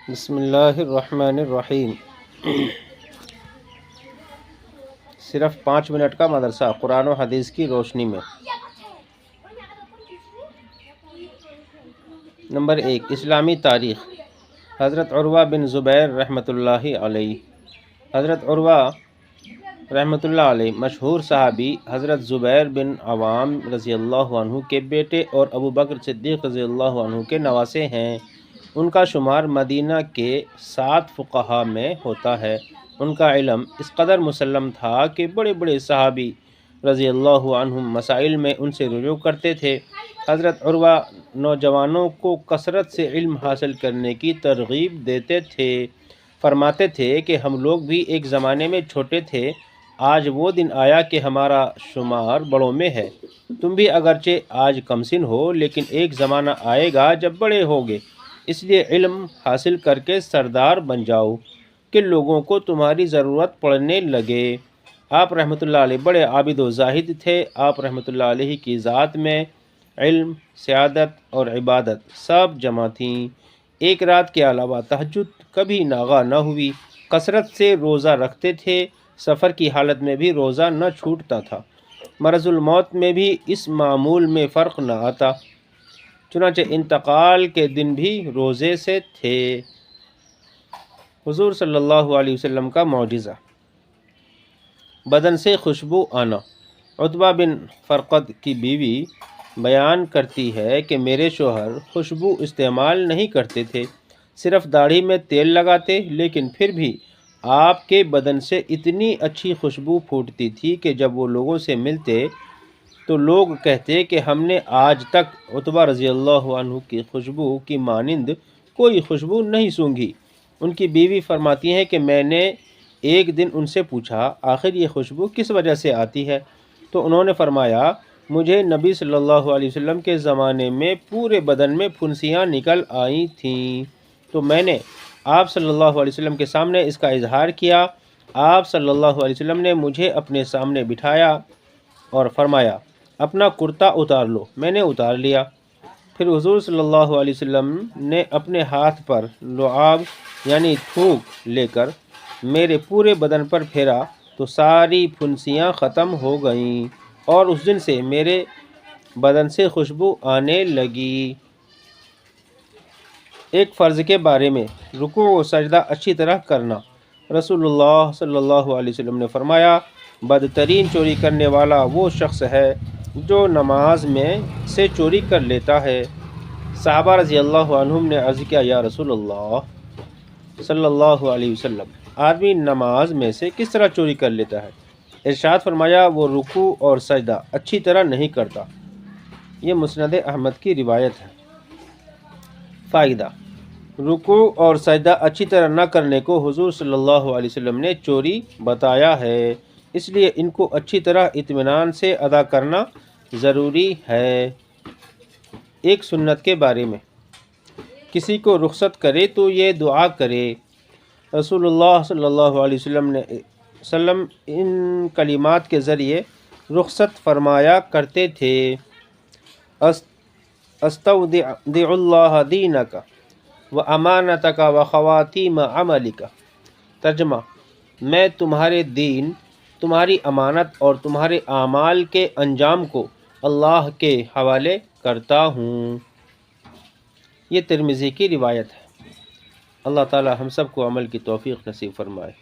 بسم اللہ الرحمن الرحیم۔ صرف 5 منٹ کا مدرسہ قرآن و حدیث کی روشنی میں۔ نمبر 1، اسلامی تاریخ۔ حضرت عروہ بن زبیر رحمۃ اللہ علیہ۔ حضرت عروہ رحمۃ اللہ علیہ مشہور صحابی حضرت زبیر بن عوام رضی اللہ عنہ کے بیٹے اور ابو بکر صدیق رضی اللہ عنہ کے نواسے ہیں۔ ان کا شمار مدینہ کے 7 فقہاء میں ہوتا ہے۔ ان کا علم اس قدر مسلم تھا کہ بڑے بڑے صحابی رضی اللہ عنہم مسائل میں ان سے رجوع کرتے تھے۔ حضرت عروہ نوجوانوں کو کثرت سے علم حاصل کرنے کی ترغیب دیتے تھے۔ فرماتے تھے کہ ہم لوگ بھی ایک زمانے میں چھوٹے تھے، آج وہ دن آیا کہ ہمارا شمار بڑوں میں ہے۔ تم بھی اگرچہ آج کم سن ہو، لیکن ایک زمانہ آئے گا جب بڑے ہوگے، اس لیے علم حاصل کر کے سردار بن جاؤ کہ لوگوں کو تمہاری ضرورت پڑنے لگے۔ آپ رحمۃ اللہ علیہ بڑے عابد و زاہد تھے۔ آپ رحمۃ اللہ علیہ کی ذات میں علم، سعادت اور عبادت سب جمع تھیں۔ ایک رات کے علاوہ تہجد کبھی ناغہ نہ ہوئی۔ کثرت سے روزہ رکھتے تھے، سفر کی حالت میں بھی روزہ نہ چھوٹتا تھا، مرض الموت میں بھی اس معمول میں فرق نہ آتا، چنانچہ انتقال کے دن بھی روزے سے تھے۔ حضور صلی اللہ علیہ وسلم کا معجزہ۔ بدن سے خوشبو آنا۔ عتبہ بن فرقد کی بیوی بیان کرتی ہے کہ میرے شوہر خوشبو استعمال نہیں کرتے تھے، صرف داڑھی میں تیل لگاتے، لیکن پھر بھی آپ کے بدن سے اتنی اچھی خوشبو پھوٹتی تھی کہ جب وہ لوگوں سے ملتے تو لوگ کہتے کہ ہم نے آج تک عتبہ رضی اللہ عنہ کی خوشبو کی مانند کوئی خوشبو نہیں سونگھی۔ ان کی بیوی فرماتی ہیں کہ میں نے ایک دن ان سے پوچھا، آخر یہ خوشبو کس وجہ سے آتی ہے؟ تو انہوں نے فرمایا، مجھے نبی صلی اللہ علیہ وسلم کے زمانے میں پورے بدن میں پھنسیاں نکل آئی تھیں، تو میں نے آپ صلی اللہ علیہ وسلم کے سامنے اس کا اظہار کیا۔ آپ صلی اللہ علیہ وسلم نے مجھے اپنے سامنے بٹھایا اور فرمایا، اپنا کرتا اتار لو۔ میں نے اتار لیا۔ پھر حضور صلی اللہ علیہ وسلم نے اپنے ہاتھ پر لعاب یعنی تھوک لے کر میرے پورے بدن پر پھیرا تو ساری پھنسیاں ختم ہو گئیں، اور اس دن سے میرے بدن سے خوشبو آنے لگی۔ ایک فرض کے بارے میں رکوع و سجدہ اچھی طرح کرنا۔ رسول اللہ صلی اللہ علیہ وسلم نے فرمایا، بدترین چوری کرنے والا وہ شخص ہے جو نماز میں سے چوری کر لیتا ہے۔ صحابہ رضی اللہ عنہم نے عرض کیا، یا رسول اللہ صلی اللہ علیہ وسلم، آدمی نماز میں سے کس طرح چوری کر لیتا ہے؟ ارشاد فرمایا، وہ رکوع اور سجدہ اچھی طرح نہیں کرتا۔ یہ مسند احمد کی روایت ہے۔ فائدہ: رکوع اور سجدہ اچھی طرح نہ کرنے کو حضور صلی اللہ علیہ وسلم نے چوری بتایا ہے، اس لیے ان کو اچھی طرح اطمینان سے ادا کرنا ضروری ہے۔ ایک سنت کے بارے میں کسی کو رخصت کرے تو یہ دعا کرے۔ رسول اللہ صلی اللہ علیہ وسلم ان کلمات کے ذریعے رخصت فرمایا کرتے تھے، استودع اللہ دینک و امانتک و خواتیم عملک۔ ترجمہ: میں تمہارے دین، تمہاری امانت اور تمہارے اعمال کے انجام کو اللہ کے حوالے کرتا ہوں۔ یہ ترمذی کی روایت ہے۔ اللہ تعالی ہم سب کو عمل کی توفیق نصیب فرمائے۔